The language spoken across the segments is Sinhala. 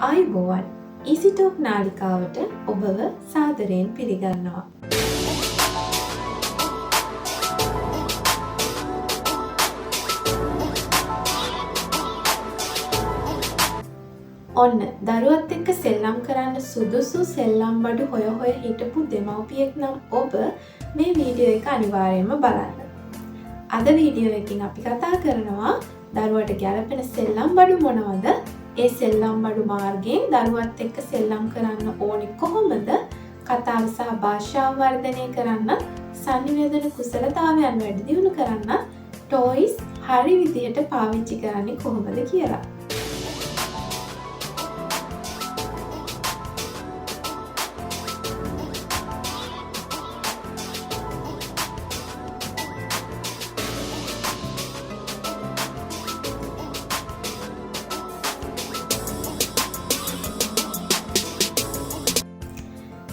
ආයුබෝවන් ඊසිටෝක් නාලිකාවට ඔබව සාදරයෙන් පිළිගන්නවා. ඔන්න දරුවත් එක්ක සෙල්ලම් කරන්න සුදුසු සෙල්ලම් බඩු හොය හිටපු දෙමව්පියෙක් නම් ඔබ මේ වීඩියෝ එක අනිවාර්යයෙන්ම බලන්න. අද වීඩියෝ එකකින් අපි කතා කරනවා දරුවට ගැළපෙන සෙල්ලම් බඩු මොනවද? ඒ සෙල්ලම් බඩු මාර්ගයෙන් දරුවත් එක්ක සෙල්ලම් කරන්න ඕනේ කොහොමද? කතාව සහ භාෂාව වර්ධනය කරන්න, සංනිවේදන කුසලතාවයන් වැඩි දියුණු කරන්න, ටොයිස් හරි විදිහට පාවිච්චි කරන්නේ කොහොමද කියලා.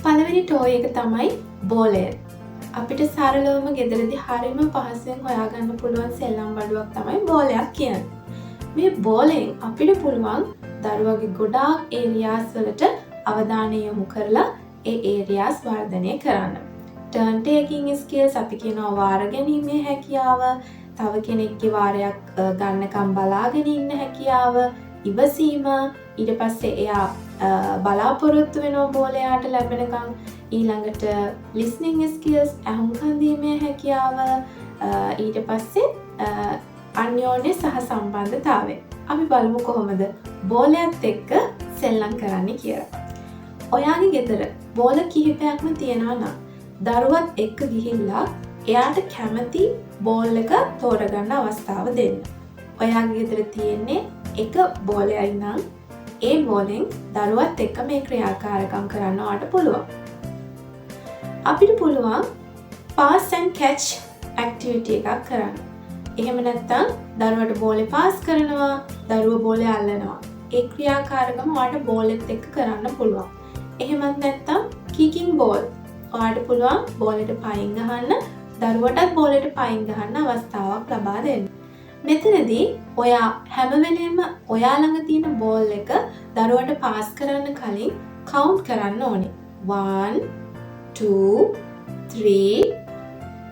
පළවෙනි ටෝයි එක තමයි බෝලය. අපිට සරලවම ගෙදරදී හරිම පහසුවෙන් හොයාගන්න පුළුවන් සෙල්ලම් බඩුවක් තමයි බෝලයක් කියන්නේ. මේ බෝලෙන් අපිට පුළුවන් දරුවගේ ගොඩාක් ඒරියාස් වලට අවධානය යොමු කරලා ඒ ඒරියාස් වර්ධනය කරන්න. ටර්න් ටේකින් ස්කිල්ස් අපි කියනවා වාර ගැනීමේ හැකියාව, තව කෙනෙක්ගේ වාරයක් ගන්නකම් බලාගෙන ඉන්න හැකියාව, ඉවසීම, ඊට පස්සේ එයා බලාපොරොත්තු වෙනවා බෝලයාට ලැබෙනකම්, ඊළඟට listening skills ඇහුම්කන් දීමේ හැකියාව, ඊට පස්සේ අන්‍යෝන්‍ය සහ සම්බන්ධතාවය. අපි බලමු කොහොමද බෝලයත් එක්ක සෙල්ලම් කරන්නේ කියලා. ඔයාගේ ගෙදර බෝල කිහිපයක්ම තියෙනවා නම් දරුවත් එක්ක ගිහිල්ලා එයාට කැමති බෝල් එක තෝරගන්න අවස්ථාව දෙන්න. ඔයාගේ ගෙදර තියෙන්නේ එක බෝලයයි නම් ඒ බෝලෙන් දරුවත් එක්ක මේ ක්‍රියාකාරකම් කරන්න ඔයාට පුළුවන්. අපිට පුළුවන් pass and catch activity එකක් කරන්න. එහෙම නැත්නම් දරුවට බෝලේ පාස් කරනවා, දරුවා බෝලේ අල්ලනවා. ඒ ක්‍රියාකාරකම ඔයාට බෝලෙත් එක්ක කරන්න පුළුවන්. එහෙමත් නැත්නම් kicking ball. ඔයාට පුළුවන් බෝලෙට පයින් ගහන්න, දරුවටත් බෝලෙට පයින් ගහන්න අවස්ථාවක් ලබා දෙන්න. මෙතනදී ඔයා හැම වෙලේම ඔයා ළඟ තියෙන බෝල් එක දරුවට පාස් කරන්න කලින් කවුන්ට් කරන්න ඕනේ. 1 2 3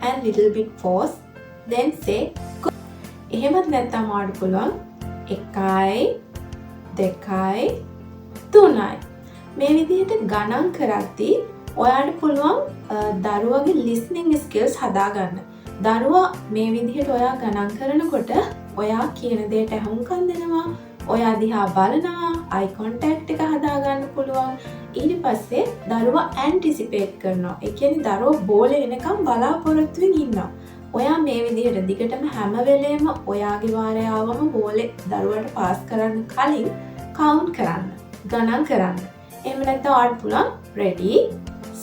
and little bit pause, then say go. එහෙමත් නැත්නම් ඔයාට පුළුවන් 1යි 2යි 3යි මේ විදිහට ගණන් කරද්දී ඔයාට පුළුවන් දරුවගේ listening skills හදාගන්න. දරුවා මේ විදිහට ඔයා ගණන් කරනකොට ඔයා කියන දේට ඇහුම්කන් දෙනවා, ඔයා දිහා බලනවා, eye contact එක හදාගන්න පුළුවන්. ඊට පස්සේ දරුවා anticipate කරනවා. ඒ කියන්නේ දරුවා බෝලේ එනකම් බලාපොරොත්තුෙන් ඉන්නවා. ඔයා මේ විදිහට දිගටම හැම වෙලේම ඔයාගේ වාරය ආවම බෝලේ දරුවට පාස් කරන්න කලින් count කරන්න, ගණන් කරන්න. එහෙම නැත්නම් ඔයාට පුළුවන් ready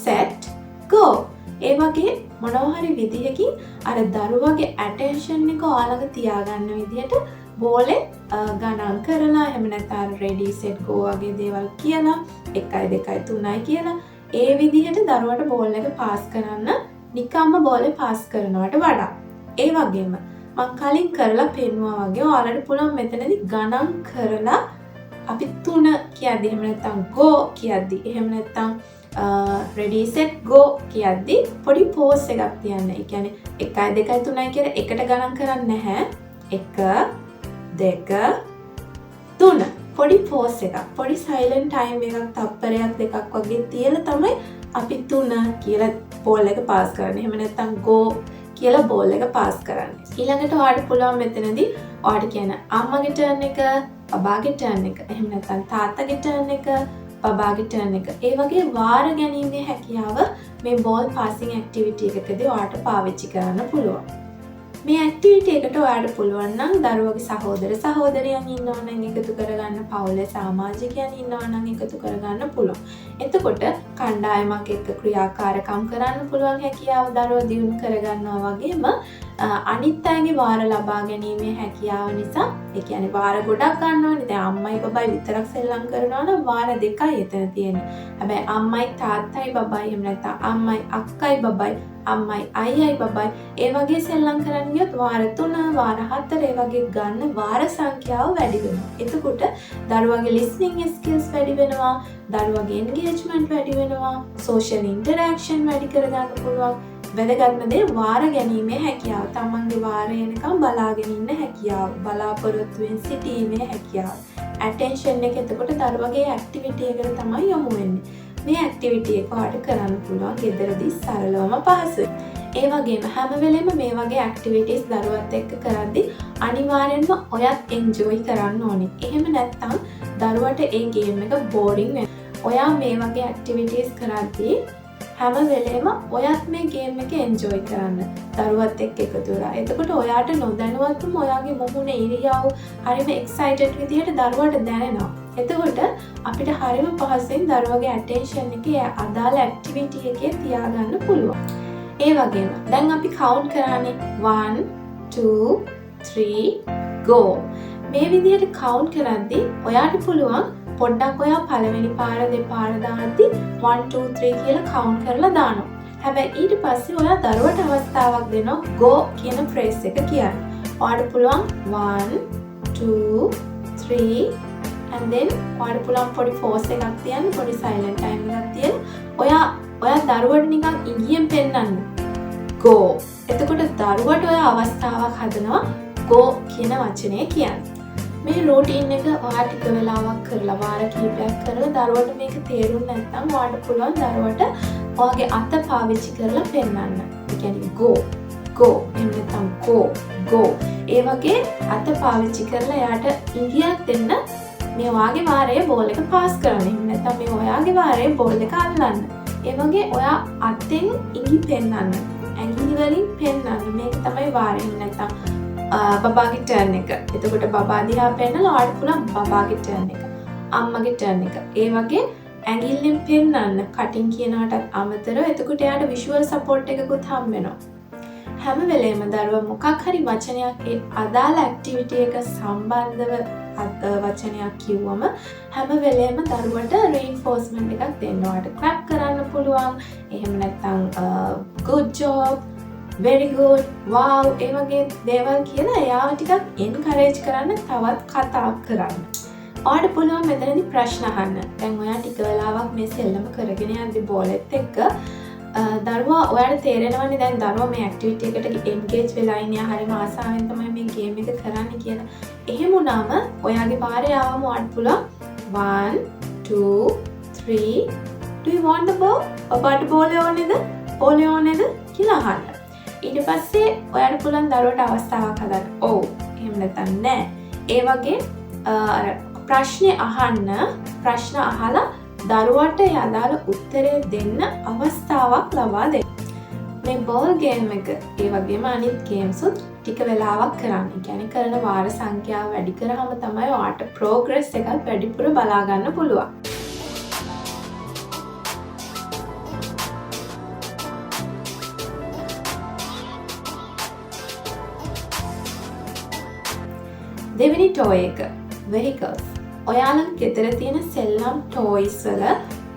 set go. ඒ වගේ මොනවා හරි විදිහකින් අර දරුවගේ attention එක ඔයාලඟ තියාගන්න විදිහට බෝලේ ගණන් කරලා, එහෙම නැත්නම් ready set go වගේ දේවල් කියලා 1යි 2යි 3යි කියලා ඒ විදිහට දරුවට බෝල් එක පාස් කරන්න නිකම්ම බෝලේ පාස් කරනවට වඩා. ඒ වගේම මම කලින් කරලා පෙන්නුවා වගේ ඔයාලට පුළුවන් මෙතනදී ගණන් කරලා අපි 3 කියද්දි, එහෙම නැත්නම් go කියද්දි, එහෙම නැත්නම් ready set go කියද්දි පොඩි pause එකක් තියන්න. ඒ කියන්නේ 1යි 2යි 3යි කියලා එකට ගණන් කරන්නේ නැහැ. 1 2 3 පොඩි pause එකක්, පොඩි silent time එකක් තප්පරයක් දෙකක් වගේ තියලා තමයි අපි 3 කියලා බෝල් එක පාස් කරන්නේ. එහෙම නැත්නම් go කියලා බෝල් එක පාස් කරන්නේ. ඊළඟට ඔයාට පුළුවන් මෙතනදී ඔයාට කියන අම්මගේ turn එක, බබාගේ turn එක, එහෙම නැත්නම් තාත්තගේ turn එක, බබාගේ ටර්න් එක. ඒ වගේ වාර ගැනීමේ හැකියාව මේ බෝල් පාසිං ඇක්ටිවිටි එකකදී ඔයාට පාවිච්චි කරන්න පුළුවන්. මේ ඇක්ටිවිටි එකට ඔයාට පුළුවන් නම් දරුවගේ සහෝදර සහෝදරියන් ඉන්නවා නම් එකතු කරගන්න, පවුලේ සමාජිකයන් ඉන්නවා නම් එකතු කරගන්න පුළුවන්. එතකොට කණ්ඩායමක් එක්ක ක්‍රියාකාරකම් කරන්න පුළුවන් හැකියාව දරුවා දියුණු කරගන්නවා වගේම අනිත් අයගේ වාර ලබා ගැනීමේ හැකියාව නිසා, ඒ කියන්නේ වාර ගොඩක් ගන්න ඕනේ. දැන් අම්මයි බබයි විතරක් සෙල්ලම් කරනවා නම් වාර 2යි එතන තියෙන්නේ. හැබැයි අම්මයි තාත්තයි බබයි, එහෙම නැත්නම් අම්මයි අක්කයි බබයි අම්මයි අයියයි බබයි ඒ වගේ සෙල්ලම් කරන්න ගියොත් වාර 3 වාර 4 ඒ වගේ ගන්න වාර සංඛ්‍යාව වැඩි වෙනවා. එතකොට දරුවගේ listening skills වැඩි වෙනවා, දරුවගේ engagement වැඩි වෙනවා, social interaction වැඩි කරගන්න පුළුවන්. වැදගත්ම දේ වාර ගැනීමේ හැකියාව. තමන්ගේ වාරය එනකම් බලාගෙන ඉන්න හැකියාව, බලාපොරොත්තුවෙන් සිටීමේ හැකියාව. attention එක එතකොට දරුවගේ activity එකට තමයි යොමු වෙන්නේ. මේ ඇක්ටිවිටි එක ඔයාලට කරන්න පුළුවන් ගෙදරදී සරලවම පහසුයි. ඒ වගේම හැම වෙලෙම මේ වගේ ඇක්ටිවිටිස් දරුවත් එක්ක කරද්දී අනිවාර්යෙන්ම ඔයත් එන්ජොයි කරන්න ඕනේ. එහෙම නැත්නම් දරුවට ඒ ගේම් එක බෝරින් වෙනවා. ඔයා මේ වගේ ඇක්ටිවිටිස් කරද්දී හැම වෙලේම ඔයත් මේ ගේම් එක එන්ජොයි කරන්න. දරුවත් එක්ක එකතු වෙලා. එතකොට ඔයාට නොදැනුවත්වම ඔයාගේ මුහුණේ ඉරියව් හරිම එක්සයිටඩ් විදිහට දරුවට දැනෙනවා. එතකොට අපිට හරිම පහසෙන් දරුවගේ ඇටෙන්ෂන් එකේ අදාළ ඇක්ටිවිටි එකේ තියාගන්න පුළුවන්. ඒ වගේම දැන් අපි කවුන්ට් කරානේ 1 2 3 go. මේ විදිහට කවුන්ට් කරද්දී ඔයාට පුළුවන් පොඩ්ඩක් ඔයා පළවෙනි පාර දෙපාර දාද්දී 1 2 3 කියලා කවුන්ට් කරලා දානවා. හැබැයි ඊට පස්සේ ඔයා දරුවට අවස්ථාවක් දෙනවා go කියන ෆ්‍රේස් එක කියන්න. ඔයාට පුළුවන් 1 2 3 and then ඔයාට පුළුවන් පොඩි pause එකක් තියන්න, පොඩි silent time එකක් තියන්න. ඔයා දරුවට නිකන් ඉඟියෙන් පෙන්නන්න. go. එතකොට දරුවට ඔයා අවස්ථාවක් හදනවා go කියන වචනේ කියන්න. මේ රූටීන් එක ඔයා ටික වෙලාවක් කරලා වාර කිහිපයක් කරලා දරුවට මේක තේරුම් නැත්නම් ඔයාට පුළුවන් දරුවට ඔයාගේ අත පාවිච්චි කරලා පෙන්නන්න. ඒ කියන්නේ go එහෙම නැත්නම් go. ඒ වගේ අත පාවිච්චි කරලා එයාට ඉඟියක් දෙන්න. මේ ඔයාගේ වාරයේ බෝල් එක පාස් කරන්න. එහෙම නැත්නම් මේ ඔයාගේ වාරයේ බෝල් එක අල්ලන්න. ඒ වගේ ඔයා අතෙන් ඉඟි පෙන්නන්න. ඇඟිලි වලින් පෙන්නන්න. මේක තමයි වාරය. නැත්නම් බබාගේ ටර්න් එක. එතකොට බබා දිහා පෙන්නලා ඔයාට පුළුවන් බබාගේ ටර්න් එක. අම්මගේ ටර්න් එක. ඒ වගේ ඇඟිල්ලෙන් පෙන්නන්න. කටින් කියනකටත් අමතරව එතකොට එයාට විෂුවල් සපෝට් එකකුත් හම් වෙනවා. හැම වෙලේම දරුවා මොකක් හරි වචනයක් ඒ අදාළ ඇක්ටිවිටි එක සම්බන්ධව වචනයක් කිව්වම හැම වෙලේම දරුවට reinforcement එකක් දෙන්න. ඔයාට clap කරන්න පුළුවන්. එහෙම නැත්නම් good job, very good, wow ඒ වගේ දේවල් කියලා එයාව ටිකක් encourage කරන්න, තවත් කතා කරන්න. ඔයාට පුළුවන් මෙතනදී ප්‍රශ්න අහන්න. දැන් ඔයා ටික වෙලාවක් මේ සෙල්ලම කරගෙන යද්දි බෝලෙත් එක්ක දරුවා ඔයාට තේරෙනවනේ දැන් දරුවා මේ ඇක්ටිවිටි එකට එන්ගේජ් වෙලා ඉන්නේ, හරිම ආසාවෙන් තමයි මේ ගේම් එක කරන්නේ කියලා. එහෙම වුණාම ඔයාගේ පාරේ ආවම ඔයාට පුළුවන් 1 2 3 do you want the ball? ඔබට බෝලේ ඕනේද? බෝලේ ඕනේද කියලා අහන්න. ඊට පස්සේ ඔයාට පුළුවන් දරුවට අවස්ථාවක් හදන්න. ඔව්. එහෙම නැත්නම් නෑ. ඒ වගේ ප්‍රශ්නේ අහන්න, ප්‍රශ්න අහලා දරුවට යදාළ උත්තරේ දෙන්න අවස්ථාවක් ලබා දෙන්න. මේ බෝල් ගේම් එක ඒ වගේම අනිත් ගේම්සුත් ටික වෙලාවක් කරන්න. ඒ කියන්නේ කරන වාර සංඛ්‍යාව වැඩි කරාම තමයි ඔයාට ප්‍රෝග්‍රස් එකක් වැඩිපුර බලා ගන්න පුළුවන්. දෙවෙනි ටෝයි එක vehicles. ඔයාලගේ ගෙදර තියෙන සෙල්ලම් ටෝයිස් වල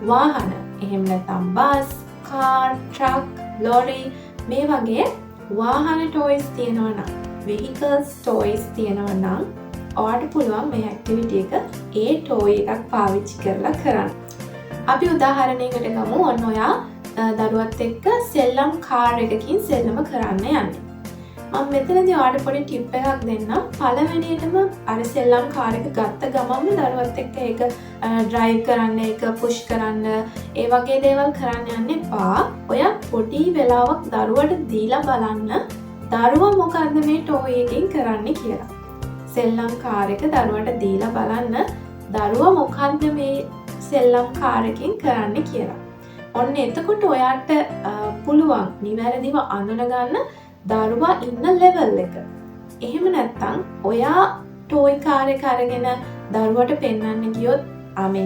වාහන, එහෙම නැත්නම් බස්, කාර්, ට්‍රක්, ලොරි මේ වගේ වාහන ටෝයිස් තියෙනවා නම්, vehicles ටෝයිස් තියෙනවා නම් ඔයාට පුළුවන් මේ ඇක්ටිවිටි එක ඒ ටෝයි එකක් පාවිච්චි කරලා කරන්න. අපි උදාහරණයකට ගමු. ඔන්න ඔයා දරුවත් එක්ක සෙල්ලම් කාර් එකකින් සෙල්ලම කරන්න යන්නේ. මම මෙතනදී ඔයාලට පොඩි ටිප් එකක් දෙන්නම්. පළවෙනියටම අර සෙල්ලම් කාර් එක ගත්ත ගමන්ම දරුවත් එක්ක ඒක ඩ්‍රයිව් කරන්න, ඒක පුෂ් කරන්න, ඒ වගේ දේවල් කරන්න යන්න එපා. ඔයා පොඩි වෙලාවක් දරුවට දීලා බලන්න දරුවා මොකද්ද මේ ටෝයි එකෙන් කරන්නේ කියලා. සෙල්ලම් කාර් එක දරුවට දීලා බලන්න දරුවා මොකද්ද මේ සෙල්ලම් කාර් එකෙන් කරන්නේ කියලා. ඔන්න එතකොට ඔයාට පුළුවන් නිවැරදිව අඳුනගන්න දරුවා ඉන්න ලෙවල් එක. එහෙම නැත්නම් ඔයා ටෝයි කාර් එක අරගෙන දරුවට පෙන්වන්න ගියොත් අපි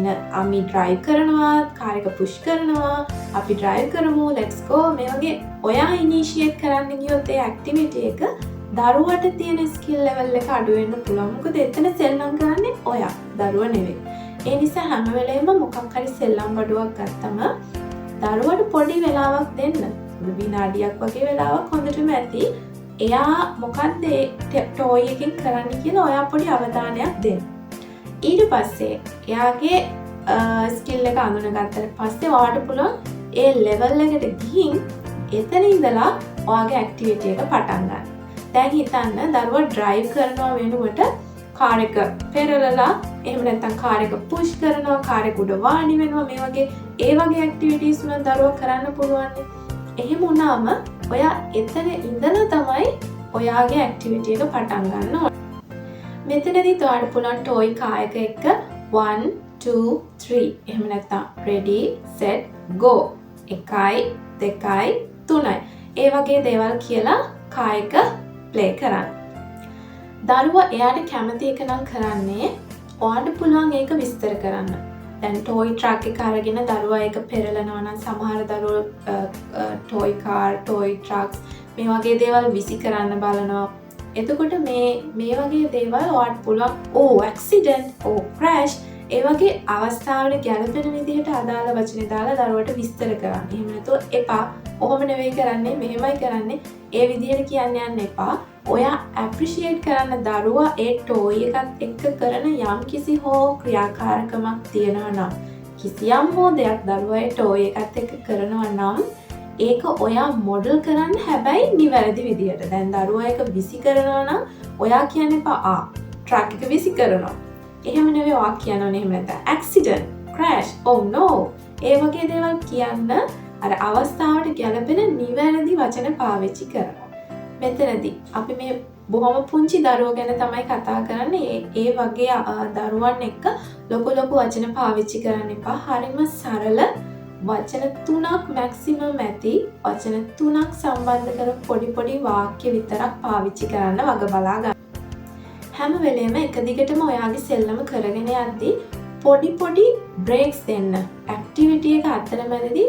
ඩ්‍රයිව් කරනවා, කාර් එක පුෂ් කරනවා, අපි ඩ්‍රයිව් කරමු, let's go මේ වගේ ඔයා ඉනිෂියේට් කරන්න ගියොත් ඒ ඇක්ටිවිටි එක දරුවට තියෙන ස්කිල් ලෙවල් එක අඩු වෙන්න පුළුවන්. මොකද එතන සෙල්ලම් කරන්නේ ඔයා, දරුවා නෙවෙයි. ඒ නිසා හැම වෙලේම මොකක් හරි සෙල්ලම් බඩුවක් ගත්තම දරුවට පොඩි වෙලාවක් දෙන්න. විනාඩියක් වගේ වෙලාවක් හොඳටම ඇති. එයා මොකක්ද ටෝයි එකෙන් කරන්න කියලා ඔයා පොඩි අවධානයක් දෙන්න. ඊට පස්සේ එයාගේ ස්කිල් එක අඳුනගත්තට පස්සේ ඔයාට පුළුවන් ඒ ලෙවල් එකට ගිහින් එතන ඉඳලා ඔයාගේ ඇක්ටිවිටි එක පටන් ගන්න. දැන් හිතන්න දරුවා ඩ්‍රයිව් කරනවා වෙනුවට කාර් එක පෙරලලා එහෙම නැත්නම් කාර් එක පුෂ් කරනවා, කාර් එක උඩ වාඩි වෙනවා, මේ වගේ ඒ වගේ ඇක්ටිවිටීස් උනත් දරුවා කරන්න පුළුවන්. එහෙම වුණාම ඔයා එතන ඉඳලා තමයි ඔයාගේ ඇක්ටිවිටි එක පටන් ගන්න ඕනේ. මෙතනදිත් ඔයාට පුළුවන් ටෝයි කාර් එක 1 2 3 එහෙම නැත්නම් ready set go 1 2 3 ඒ වගේ දේවල් කියලා කාර් එක ප්ලේ කරන්න. දරුවා එයාට කැමති එක නම් කරන්නේ ඔයාට පුළුවන් ඒක විස්තර කරන්න. දැන් ටෝයි ට්‍රක් එක අරගෙන දරුවා ඒක පෙරලනවා නම් සමහර දරුවෝ ටෝයි කාර්, ටෝයි ට්‍රක්ස් මේ වගේ දේවල් විසි කරන්න බලනවා. එතකොට මේ වගේ දේවල් ඔයාට පුළුවන් ඇක්සිඩන්ට්, ක්‍රෑෂ් ඒ වගේ අවස්ථාවට ගැලපෙන විදිහට අදාළ වචන දාලා දරුවට විස්තර කරන්න. එහෙම නැතුව එපා, ඔහොම නෙවෙයි කරන්නේ, මෙහෙමයි කරන්නේ ඒ විදිහට කියන්න යන්න එපා. ඔයා ඇප්‍රිෂিয়েට් කරන්න දරුවා ඒ ටෝයි එකත් එක්ක කරන යම් කිසි හෝ ක්‍රියාකාරකමක් තියෙනවා නම් කිසියම් හෝ දෙයක් දරුවා ඒ ටෝයි එකත් එක්ක කරනවා නම් ඒක ඔයා මොඩල් කරන්න හැබැයි නිවැරදි විදිහට. දැන් දරුවා ඒක විසි කරනවා නම් ඔයා කියන්න එපා ට්‍රක් එක විසි කරනවා. එහෙම නෙවෙයි ඔයා කියනවා නෙමෙයි නැත්නම් ඇක්සිඩන්ට්, ක්‍රෑෂ්, no ඒ වගේ දේවල් කියන්න අර අවස්ථාවට ගැලපෙන නිවැරදි වචන පාවිච්චි කරනවා. මෙතනදී අපි මේ බොහොම පුංචි දරුවෝ ගැන තමයි කතා කරන්නේ. ඒ වගේ දරුවන් එක්ක ලොකු වචන පාවිච්චි කරන්න එපා. හරිම සරල වචන 3ක් මැක්සිමම් ඇති වචන 3ක් සම්බන්ධ කරන පොඩි වාක්‍ය විතරක් පාවිච්චි කරන්න වග බලා ගන්න. හැම වෙලේම එක දිගටම ඔයාගේ සෙල්ලම කරගෙන යද්දී පොඩි බ්‍රේක්ස් දෙන්න. ඇක්ටිවිටි එක අතරමැදදී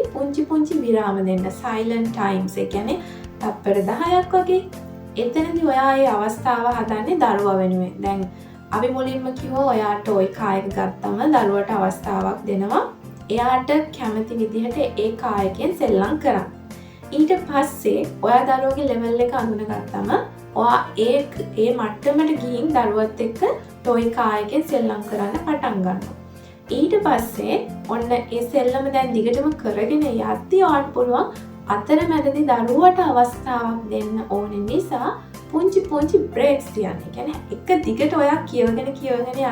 පුංචි විරාම දෙන්න. සයිලන්ට් ටයිම්ස් ඒ කියන්නේ තප්පර 10ක් වගේ. එතනදී ඔයා ඒ අවස්ථාව හදන්නේ දරුවා වෙනුවෙන්. දැන් අපි මුලින්ම කිව්වා ඔයා ටෝයි කාර් එක ගත්තම දරුවට අවස්ථාවක් දෙනවා. එයාට කැමති විදිහට ඒ කාර් එකෙන් සෙල්ලම් කරන්න. ඊට පස්සේ ඔයා දරුවගේ ලෙවල් එක අඳුනගත්තම ඔයා ඒ මට්ටමට ගිහින් දරුවත් එක්ක ටෝයි කාර් එකෙන් සෙල්ලම් කරන්න පටන් ගන්නවා. ඊට පස්සේ ඔන්න ඒ සෙල්ලම දැන් දිගටම කරගෙන යද්දී ඔයාට පුළුවන් අතරමැදදී දරුවට අවස්ථාවක් දෙන්න ඕන නිසා පුංචි බ්‍රේක්ස් තියන්න. ඒ කියන්නේ එක දිගට ඔයා කියවගෙන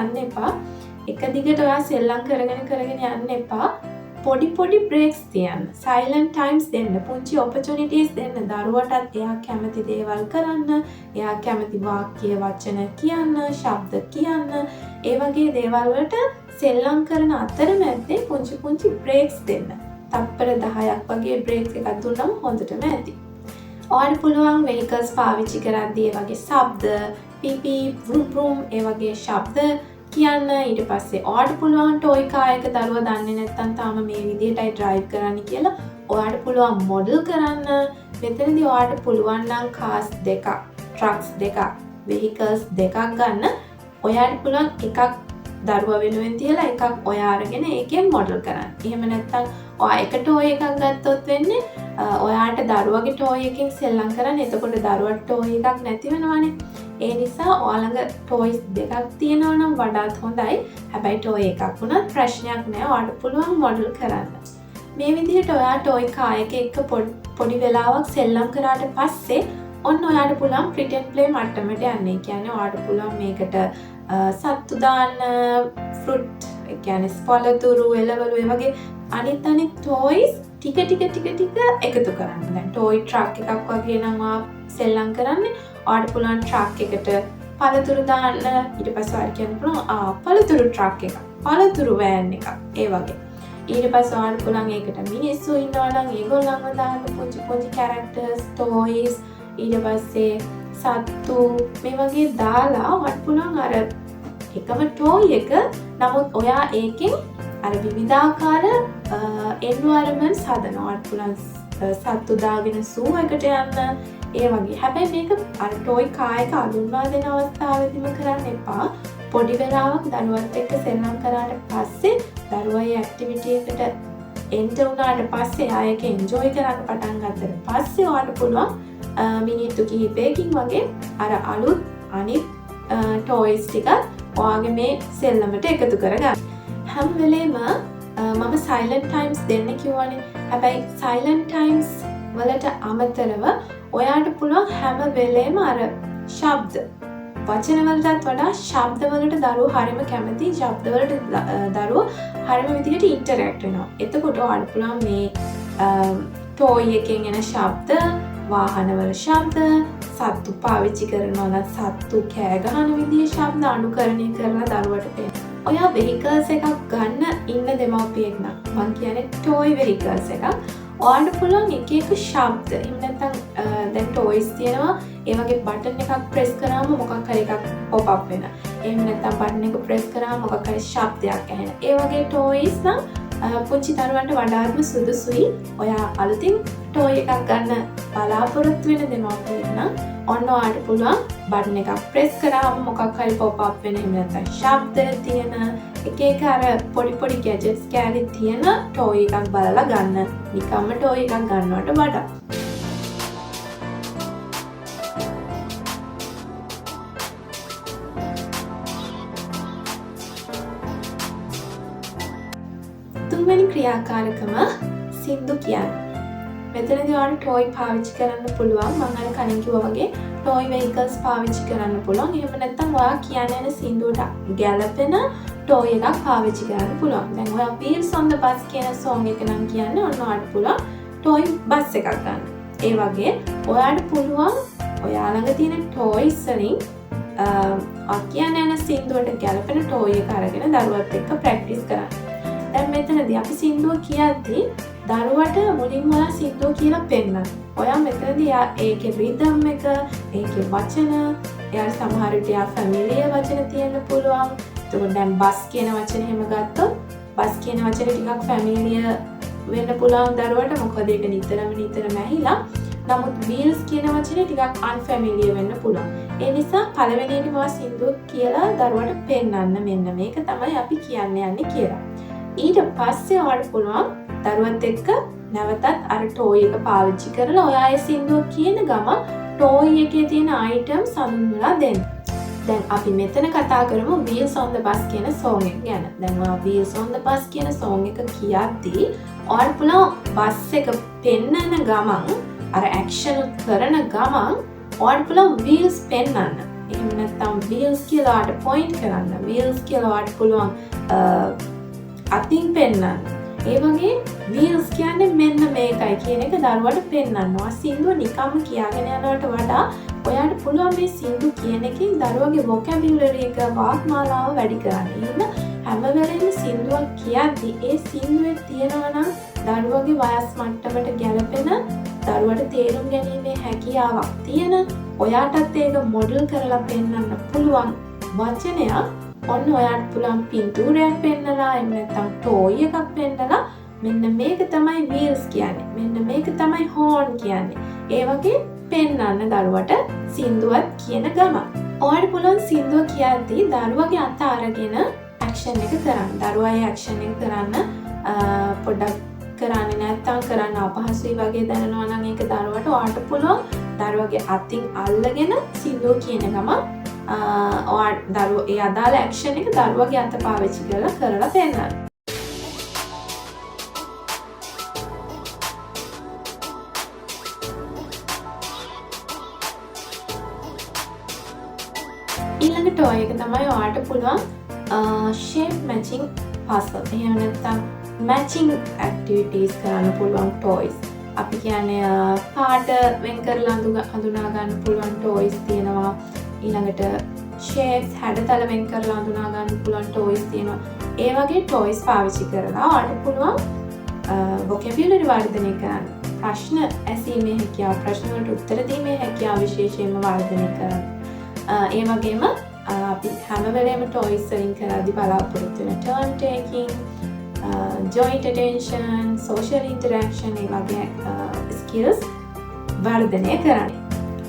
යන්න එපා. එක දිගට ඔයා සෙල්ලම් කරගෙන යන්න එපා. පොඩි බ්‍රේක්ස් තියන්න. සයිලන්ට් ටයිම්ස් දෙන්න. පුංචි ඔපචුනිටිස් දෙන්න. දරුවටත් එයා කැමති දේවල් කරන්න, එයා කැමති වාක්‍ය වචන කියන්න, ශබ්ද කියන්න, ඒ වගේ දේවල් වලට සෙල්ලම් කරන අතරමැද්දේ පුංචි බ්‍රේක්ස් දෙන්න. තප්පර 10ක් වගේ බ්‍රේක්ස් එකක් දුන්නම හොඳටම ඇති. ඔයාලට පුළුවන් වෙහිකල්ස් පාවිච්චි කරද්දී ඒ වගේ ශබ්ද, පීපී, වෘම් ඒ වගේ ශබ්ද කියන්න. ඊට පස්සේ ඔයාලට පුළුවන් ටෝයි කාර් එක දරුවා දන්නේ නැත්නම් තාම මේ විදිහටයි ඩ්‍රයිව් කරන්න කියලා ඔයාලට පුළුවන් මොඩල් කරන්න. මෙතනදී ඔයාලට පුළුවන් නම් කාර්ස් දෙකක්, ට්‍රක්ස් දෙකක්, වෙහිකල්ස් දෙකක් ගන්න. ඔයාලට පුළුවන් එකක් දරුවා වෙනුවෙන් තියලා එකක් ඔයා අරගෙන ඒකෙන් මොඩල් කරන්න. එහෙම නැත්නම් ඔයා එක ටෝයි එකක් ගත්තොත් වෙන්නේ ඔයාට දරුවගේ ටෝයි එකෙන් සෙල්ලම් කරන්න. එතකොට දරුවට ටෝයි එකක් නැති වෙනවනේ. ඒ නිසා ඔයාලඟ ටෝයිස් දෙකක් තියෙනවා නම් වඩාත් හොඳයි. හැබැයි ටෝයි එකක් වුණත් ප්‍රශ්නයක් නෑ. ඔයාලට පුළුවන් මොඩල් කරන්න. මේ විදිහට ඔයා ටෝයි කාර් එක එක්ක පොඩි වෙලාවක් සෙල්ලම් කරාට පස්සේ ඔන්න ඔයාට පුළුවන් ප්‍රිටෙන්ඩ් ප්ලේ මට්ටමට යන්න. ඒ කියන්නේ ඔයාට පුළුවන් මේකට සත්තු දාන්න, ෆෘට් ඒ කියන්නේ පළතුරු, එළවලු ඒ වගේ අනිත් ටෝයිස් ටික එකතු කරන්න. දැන් ටෝයි ට්‍රක් එකක් වගේ නම් සෙල්ලම් කරන්නේ ඔයාට පුළුවන් ට්‍රක් එකට පළතුරු දාන්න. ඊට පස්සේ ඔයාට කියන්න පුළුවන් පළතුරු ට්‍රක් එකක්, පළතුරු වෑන් එකක් ඒ වගේ. ඊට පස්සේ ඔයාට පුළුවන් ඒකට මිනිස්සු ඉන්නවා නම් ඒගොල්ලන්ව දාන්න පුංචි කැරක්ටර්ස්, ටෝයිස්, ඊට පස්සේ සත්තු මේ වගේ දාලා ඔයාට පුළුවන් අර එකම ටෝයි එක නමුත් ඔයා ඒකෙන් අර විවිධාකාර එන්වයරන්මන්ට්ස් හදනවා. ඔයාට පුළුවන් සත්තු දාගෙන සූ එකට යන්න ඒ වගේ. හැබැයි මේක අර ටෝයි කාර් එක අඳුන්වා දෙන අවස්ථාවේදීම කරන්න එපා. පොඩි වෙලාවක් දරුවත් එක්ක සෙල්ලම් කරාට පස්සේ දරුවා ඒ ඇක්ටිවිටි එකට එන්ටර් වුණාට පස්සේ ආයෙක එන්ජොයි කරන්න පටන් ගත්තට පස්සේ ඔයාලට පුළුවන් මිනිත්තු කිහිපයකින් වගේ අර අලුත් අනිත් ටොයිස් ටික ඔයාගේ මේ සෙල්ලමට එකතු කරගන්න. හැම වෙලේම මම සයිලන්ට් ටයිම්ස් දෙන්න කිව්වනේ. හැබැයි සයිලන්ට් ටයිම්ස් වලට අමතරව ඔයාට පුළුවන් හැම වෙලේම අර ශබ්ද වචනවලටත් වඩා ශබ්දවලට දරුවෝ හරිම කැමති. ශබ්දවලට දරුවෝ හරිම විදිහට ඉන්ටරැක්ට් වෙනවා. එතකොට ඔයාට පුළුවන් මේ ටෝයි එකෙන් එන ශබ්ද, වාහනවල ශබ්ද, සත්තු පාවිච්චි කරනවා නම් සත්තු කෑ ගහන විදිහේ ශබ්ද අනුකරණය කරලා දරුවට පේන. ඔයා වෙහිකල්ස් එකක් ගන්න ඉන්න දෙමව්පියෙක් නම් මං කියන්නේ ටෝයි වෙහිකල්ස් එකක්. ඔයාට පුළුවන් එක එක ශබ්ද. එහෙම නැත්නම් දැන් ටොයිස් තියෙනවා. ඒ වගේ බටන් එකක් ප්‍රෙස් කරාම මොකක් හරි එකක් පොප් අප් වෙන. එහෙම නැත්නම් බටන් එක ප්‍රෙස් කරාම මොකක් හරි ශබ්දයක් ඇහෙන. ඒ වගේ ටොයිස් නම් පුංචි දරුවන්ට වඩාත්ම සුදුසුයි. ඔයා අලුතින් ටෝයි එකක් ගන්න බලාපොරොත්තු වෙන දෙමව්පියෙක් නම් ඔන්න ඔයාට පුළුවන් බටන් එකක් ප්‍රෙස් කරාම මොකක් හරි පොප් අප් වෙන. එහෙම නැත්නම් ශබ්ද තියෙන එක එක අර පොඩි පොඩි ගැජට්ස් කෑලි තියෙන ටෝයි එකක් බලලා ගන්න. නිකම්ම ටෝයි එකක් ගන්නවට වඩා. තුන්වෙනි ක්‍රියාකාරකම සින්දු කියන්නේ. මෙතනදී ඔයාලට ටෝයි පාවිච්චි කරන්න පුළුවන්. මම අර කලින් කිව්වා වගේ ටෝයි වෙහිකල්ස් පාවිච්චි කරන්න පුළුවන්. එහෙම නැත්නම් ඔයා කියන යන සින්දුවට ගැළපෙන ටෝයි එකක් පාවිච්චි කරන්න පුළුවන්. දැන් ඔයා Wheels on the Bus කියන song එක නම් කියන්නේ ඔන්න ඔයාලට පුළුවන් ටෝයි බස් එකක් ගන්න. ඒ වගේ ඔයාලට පුළුවන් ඔයා ළඟ තියෙන ටෝයිස් වලින් කියන යන සින්දුවට ගැළපෙන ටෝයි එක අරගෙන දරුවත් එක්ක ප්‍රැක්ටිස් කරන්න. දැන් මෙතනදී අපි සින්දුව කියද්දී දරුවට මුලින්ම ඔයා සින්දුව කියලා පෙන්නන්න. ඔයා මෙතනදී ඒකේ රිද්ම් එක, ඒකේ වචන, එයාට සමහර විට ෆැමිලියර් වචන තියෙන්න පුළුවන්. එතකොට දැන් බස් කියන වචන එහෙම ගත්තොත් බස් කියන වචනේ ටිකක් ෆැමිලියර් වෙන්න පුළුවන් දරුවට. මොකද ඒක නිතරම ඇහිලා. නමුත් wheels කියන වචනේ ටිකක් අන්ෆැමිලියර් වෙන්න පුළුවන්. ඒ නිසා පළවෙනියටම සින්දුව කියලා දරුවට පෙන්නන්න මෙන්න මේක තමයි අපි කියන්න යන්නේ කියලා. ඊට පස්සේ ඔයාලට පුළුවන් දරුවත් එක්ක නැවතත් අර ටෝයි එක පාවිච්චි කරලා ඔයා ඒ සින්දුව කියන ගම ටෝයි එකේ තියෙන අයිටම්ස් හඳුන්වලා දෙන්න. දැන් අපි මෙතන කතා කරමු Wheels on the Bus කියන song එක ගැන. දැන් ඔයා Wheels on the Bus කියන song එක කියද්දී ඔයාලට පුළුවන් බස් එක පෙන්නන ගමන් අර ඇක්ෂන් කරන ගමන් ඔයාලට පුළුවන් wheels පෙන්නන්න. එහෙම නැත්නම් wheels කියලා ඔයාලට point කරන්න. wheels කියලා ඔයාලට පුළුවන් අතින් පෙන්නන්න. ඒ වගේ wheels කියන්නේ මෙන්න මේකයි කියන එක දරුවට පෙන්නනවා. සින්දුව නිකම්ම කියාගෙන යනවට වඩා ඔයාට පුළුවන් මේ සින්දු කියන එකෙන් දරුවගේ vocabulary එක වාක්මාලාව වැඩි කරන්න. ඉන්න හැම වෙලේම සින්දුවක් කියද්දි ඒ සින්දුවේ තියෙනවා නම් දරුවගේ වයස් මට්ටමට ගැලපෙන දරුවට තේරුම් ගැනීමේ හැකියාවක් තියෙන ඔයාටත් ඒක මොඩල් කරලා පෙන්වන්න පුළුවන් වචනයක්. ඔන්න ඔයාට පුළුවන් පින්තූරයක් පෙන්නලා එහෙම නැත්නම් ටෝයි එකක් පෙන්නලා මෙන්න මේක තමයි wheels කියන්නේ. මෙන්න මේක තමයි horn කියන්නේ. ඒ වගේ පෙන්නන්න දරුවට සින්දුවත් කියන ගම. ඔයාට පුළුවන් සින්දුව කියද්දී දරුවගේ අත අරගෙන ඇක්ෂන් එක කරන්න. දරුවා ඒ ඇක්ෂන් එක කරන්න පොඩ්ඩක් කරන්නේ නැත්නම් කරන්න අපහසුයි වගේ දැනෙනවා නම් ඒක දරුවට ඔයාට පුළුවන් දරුවගේ අතින් අල්ලගෙන සින්දුව කියන ගම දරුව ඒ අදාළ ඇක්ෂන් එක දරුවගේ අත පාවිච්චි කරලා පෙන්නන්න. ඊළඟ ටෝයි එක තමයි ඔයාලට පුළුවන් shape matching puzzle. එහෙම නැත්නම් matching activities කරන්න පුළුවන් toys. අපි කියන්නේ පාට වෙන් කරලා හඳුනා ගන්න පුළුවන් toys තියෙනවා. ඊළඟට shapes හැඩතල වෙන් කරලා හඳුනා ගන්න පුළුවන් toys තියෙනවා. ඒ වගේ toys පාවිච්චි කරලා ඔයාලට පුළුවන් vocabulary වර්ධනය කරන්න. ප්‍රශ්න ඇසීමේ හැකියාව, ප්‍රශ්න වලට උත්තර දීමේ හැකියාව විශේෂයෙන්ම වර්ධනය කරන්න. ඒ වගේම අපි හැම වෙලේම toys වලින් කරද්දී බලාපොරොත්තු වෙන turn taking, joint attention, social interaction ඒ වගේ skills වර්ධනය කරන්න.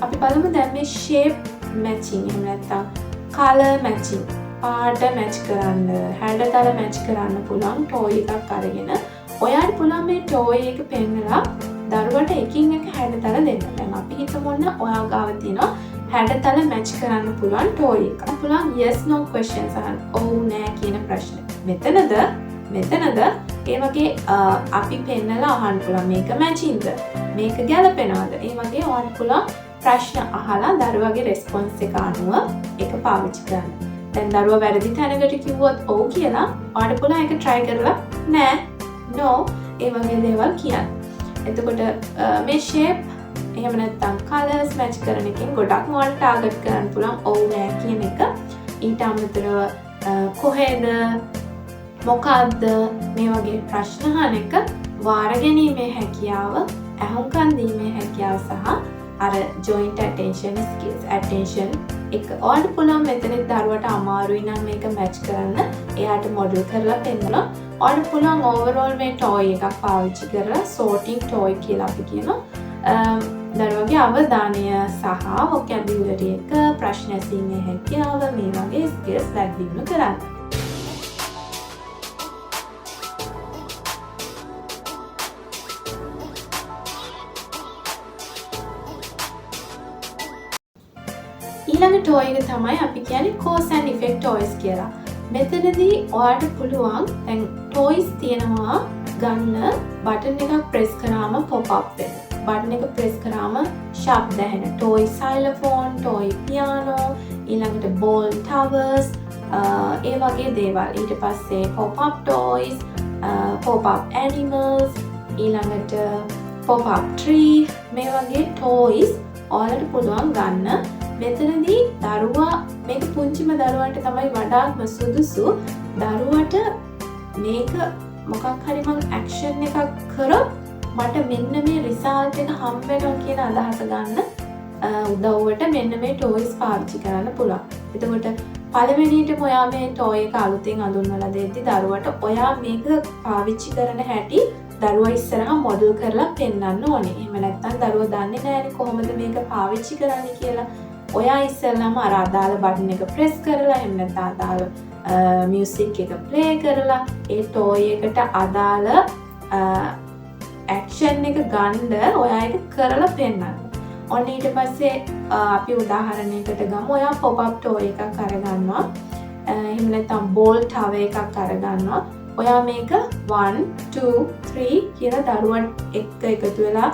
අපි බලමු දැන් මේ shape matching එහෙම නැත්නම් color matching පාට match කරන්න, හැඩතල match කරන්න පුළුවන් toy එකක් අරගෙන ඔයාට පුළුවන් මේ ටෝයි එක පෙන්නලා දරුවට එකින් එක හැඩතල දෙන්න. දැන් අපි හිතමු ඔයා ගාව තියෙනවා හැඩතල මැච් කරන්න පුළුවන් ටෝයි එක. පුළුවන් yes no questions අහන්න. ඔව් නෑ කියන ප්‍රශ්න. මෙතනද ඒ වගේ අපි පෙන්නලා අහන්න පුළුවන් මේක මැචින්ද? මේක ගැලපෙනවද? ඒ වගේ ඔයාට පුළුවන් ප්‍රශ්න අහලා දරුවගේ රෙස්පොන්ස් එක අනුව ඒක පාවිච්චි කරන්න. දැන් දරුවා වැරදි තැනකට කිව්වොත් ඔව් කියලා ඔයාට පුළුවන් ඒක try කරලා නෑ no ඒ වගේ දේවල් කියන්න. එතකොට මේ shape එහෙම නැත්නම් colors match කරන එකෙන් ගොඩක් ඔයාලට ටාගට් කරන්න පුළුවන් ඔව් නෑ කියන එක. ඊට අමතරව කොහෙද මොකද්ද මේ වගේ ප්‍රශ්න අහන එක වාර ගැනීමේ හැකියාව, අහුම්කන් දීමේ හැකියාව සහ අර joint attention skills attention එක ඔයාලට පුළුවන් මෙතනදී දරුවට අමාරුයි නම් මේක මැච් කරන්න එයාට මොඩල් කරලා පෙන්නනවා. ඔයාලට පුළුවන් overall මේ toy එකක් පාවිච්චි කරලා sorting toy කියලා අපි කියනවා. දරුවගේ අවධානය සහ vocabulary එක ප්‍රශ්න ඇසීමේ හැකියාව මේ වගේ skills වැඩිදියුණු කරන්න. ඊළඟ toy එක තමයි අපි කියන්නේ cause and effect toys කියලා. මෙතනදී ඔයාට පුළුවන් දැන් toys තියෙනවා ගන්න බටන් එකක් press කරාම pop up වෙන. බටන් එක press කරාම ශබ්ද ඇහෙන toy xylophone, toy piano, ඊළඟට ball towers ඒ වගේ දේවල්. ඊට පස්සේ pop up toys, pop up animals, ඊළඟට pop up tree මේ වගේ toys ඔයාලට පුළුවන් ගන්න. මෙතනදී දරුවා මේක පුංචිම දරුවන්ට තමයි වඩාත්ම සුදුසු. දරුවට මේක මොකක් හරි මං ඇක්ෂන් එකක් කරොත් මට මෙන්න මේ රිසල්ට් එක හම්බ වෙනවා කියන අදහස ගන්න උදව්වට මෙන්න මේ ටොයිස් පාවිච්චි කරන්න පුළුවන්. එතකොට පළවෙනියටම ඔයා මේ ටොයි එක අලුතෙන් අඳුන්වලා දෙද්දි දරුවට ඔයා මේක පාවිච්චි කරන හැටි දරුවා ඉස්සරහා මොඩල් කරලා පෙන්වන්න ඕනේ. එහෙම නැත්නම් දරුවා දන්නේ නැහැනේ කොහොමද මේක පාවිච්චි කරන්නේ කියලා. ඔයා ඉස්සෙල්ලාම අර අදාළ බටන් එක ප්‍රෙස් කරලා එහෙම නැත්නම් අදාළ මියුසික් එක ප්ලේ කරලා ඒ ටෝයි එකට අදාළ ඇක්ෂන් එක ගන්න ඔයා ඒක කරලා පෙන්නන්න. ඔන්න ඊට පස්සේ අපි උදාහරණයකට ගමු. ඔයා pop up toy එකක් අරගන්නවා. එහෙම නැත්නම් ball tower එකක් අරගන්නවා. ඔයා මේක 1 2 3 කියලා දරුවන් එක්ක එකතු වෙලා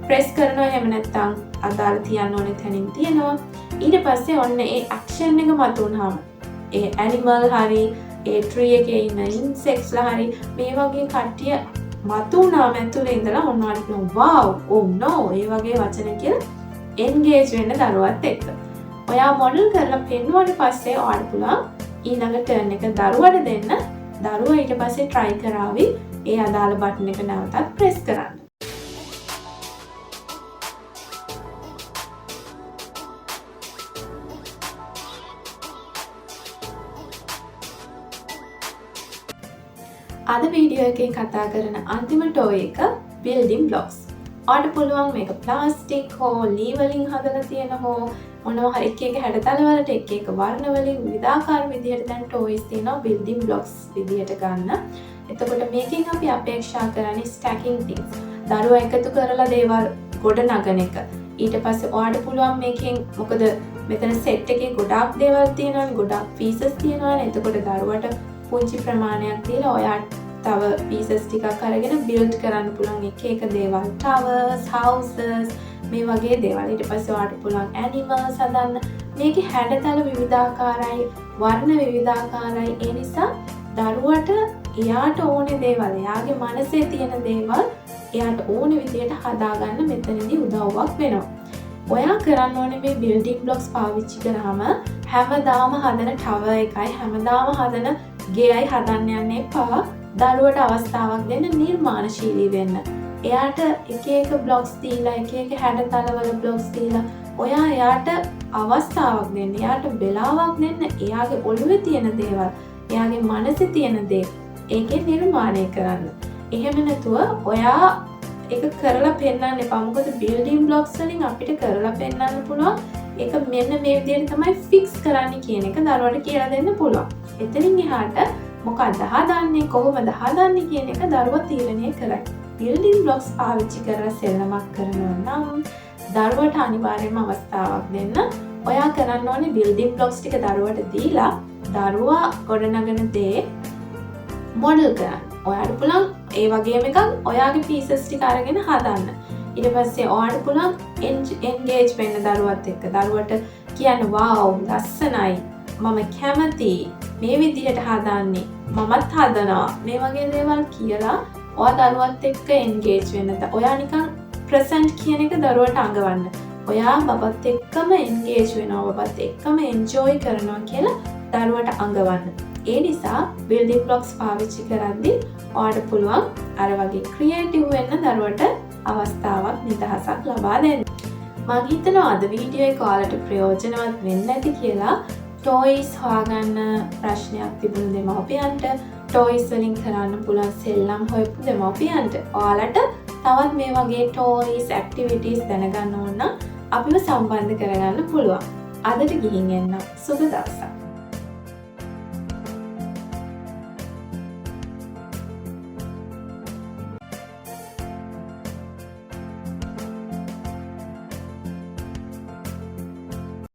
ප්‍රෙස් කරනවා. එහෙම නැත්නම් අදාළ තියන්න ඕනේ තැනින් තියනවා. ඊට පස්සේ ඔන්න ඒ ඇක්ෂන් එක මතුවනහම ඒ ඇනිමල් හරි ඒ ට්‍රී එකේ ඉන්න ඉන්සෙක්ට්ස්ලා හරි මේ වගේ කට්ටිය මතුවනාම ඇතුලේ ඉඳලා ඔන්න ඔයාලට කියනවා wow oh no ඒ වගේ වචන කියලා එන්ගේජ් වෙන්න දරුවත් එක්ක. ඔයා මොඩල් කරලා පෙන්නුවාට පස්සේ ඔයාලට පුළුවන් ඊළඟ ටර්න් එක දරුවට දෙන්න. දරුවා ඊට පස්සේ try කරાવી ඒ අදාළ බටන් එක නැවතත් ප්‍රෙස් කරන්න. අද වීඩියෝ එකේ කතා කරන අන්තිම ටෝයි එක building blocks. ඔයාලට පුළුවන් මේක ප්ලාස්ටික් හෝ ලී වලින් හදලා තියෙන හෝ මොනවා හරි එක හැඩතල වලට එක වර්ණ වලින් විවිධාකාර විදිහට දැන් ටෝයිස් තියෙනවා building blocks විදිහට ගන්න. එතකොට මේකෙන් අපි අපේක්ෂා කරන්නේ stacking things. දරුවා එකතු කරලා දේවල් ගොඩ නගන එක. ඊට පස්සේ ඔයාලට පුළුවන් මේකෙන් මොකද මෙතන සෙට් එකේ ගොඩාක් දේවල් තියෙනවානේ, ගොඩාක් pieces තියෙනවානේ. එතකොට දරුවට පුංචි ප්‍රමාණයක් දීලා ඔයාට තව pieces ටිකක් අරගෙන build කරන්න පුළුවන් එක දේවල්, towers, houses මේ වගේ දේවල්. ඊට පස්සේ ඔයාට පුළුවන් animals හදන්න. මේකේ හැඩතල විවිධාකාරයි, වර්ණ විවිධාකාරයි. ඒ නිසා දරුවට එයාට ඕනේ දේවල්, එයාගේ මනසේ තියෙන දේවල් එයාට ඕනේ විදිහට හදාගන්න මෙතනදී උදව්වක් වෙනවා. ඔයා කරන්න ඕනේ මේ building blocks පාවිච්චි කරාම හැමදාම හදන tower එකයි හැමදාම හදන ගෙයයි හදන්න යන්න එපා. දරුවට අවස්ථාවක් දෙන්න නිර්මාණශීලී වෙන්න. එයාට එක බ්ලොක්ස් දීලා එක හැඩතලවල බ්ලොක්ස් දීලා ඔයා එයාට අවස්ථාවක් දෙන්න. එයාට වෙලාවක් දෙන්න. එයාගේ ඔළුවේ තියෙන දේවල්, එයාගේ මනසේ තියෙන දේ ඒකේ නිර්මාණය කරන්න. එහෙම නැතුව ඔයා ඒක කරලා පෙන්නන්න එපා. මොකද building blocks වලින් අපිට කරලා පෙන්නන්න පුළුවන් ඒක මෙන්න මේ විදිහට තමයි fix කරන්න කියන එක දරුවට කියලා දෙන්න පුළුවන්. එතනින් එහාට මොකක්ද හදන්නේ කොහොමද හදන්නේ කියන එක දරුවා තීරණය කරයි. බිල්ඩින් බ්ලොක්ස් පාවිච්චි කරලා සෙල්ලමක් කරනවා නම් දරුවට අනිවාර්යයෙන්ම අවස්ථාවක් දෙන්න. ඔයා කරන්න ඕනේ බිල්ඩින් බ්ලොක්ස් ටික දරුවට දීලා දරුවා ගොඩනගන දේ මොඩල් කරන්න. ඔයාට පුළුවන් ඒ වගේම එකක් ඔයාගේ පීසස් ටික අරගෙන හදන්න. ඊට පස්සේ ඔයාට පුළුවන් එන්ගේජ් වෙන්න දරුවත් එක්ක. දරුවට කියන්න "වව් ලස්සනයි. මම කැමතියි. මේ විදිහට හදන්නේ. මමත් හදනවා." මේ වගේ දේවල් කියලා ඔයා දරුවත් එක්ක එන්ගේජ් වෙන්න. ඔයා නිකන් ප්‍රසන්ට් කියන එක දරුවට අඟවන්න. ඔයා බබත් එක්කම එන්ගේජ් වෙනවා. බබත් එක්කම එන්ජොයි කරනවා කියලා දරුවට අඟවන්න. ඒ නිසා බිල්ඩින් බ්ලොක්ස් පාවිච්චි කරද්දී ඔයාට පුළුවන් අර වගේ ක්‍රියේටිව් වෙන්න දරුවට අවස්ථාවක් නිදහසක් ලබා දෙන්න. මම හිතනවා අද වීඩියෝ එක ඔයාලට ප්‍රයෝජනවත් වෙන්න ඇති කියලා. ටොයිස් හොයාගන්න ප්‍රශ්නයක් තිබුණු දෙමව්පියන්ට, ටොයිස් වලින් කරන්න පුළුවන් සෙල්ලම් හොයපු දෙමව්පියන්ට ඔයාලට තවත් මේ වගේ ටොයිස් ඇක්ටිවිටීස් දැනගන්න ඕන නම් අපිව සම්බන්ධ කරගන්න පුළුවන්. අදට ගිහින් එන්න. සුබ දවසක්.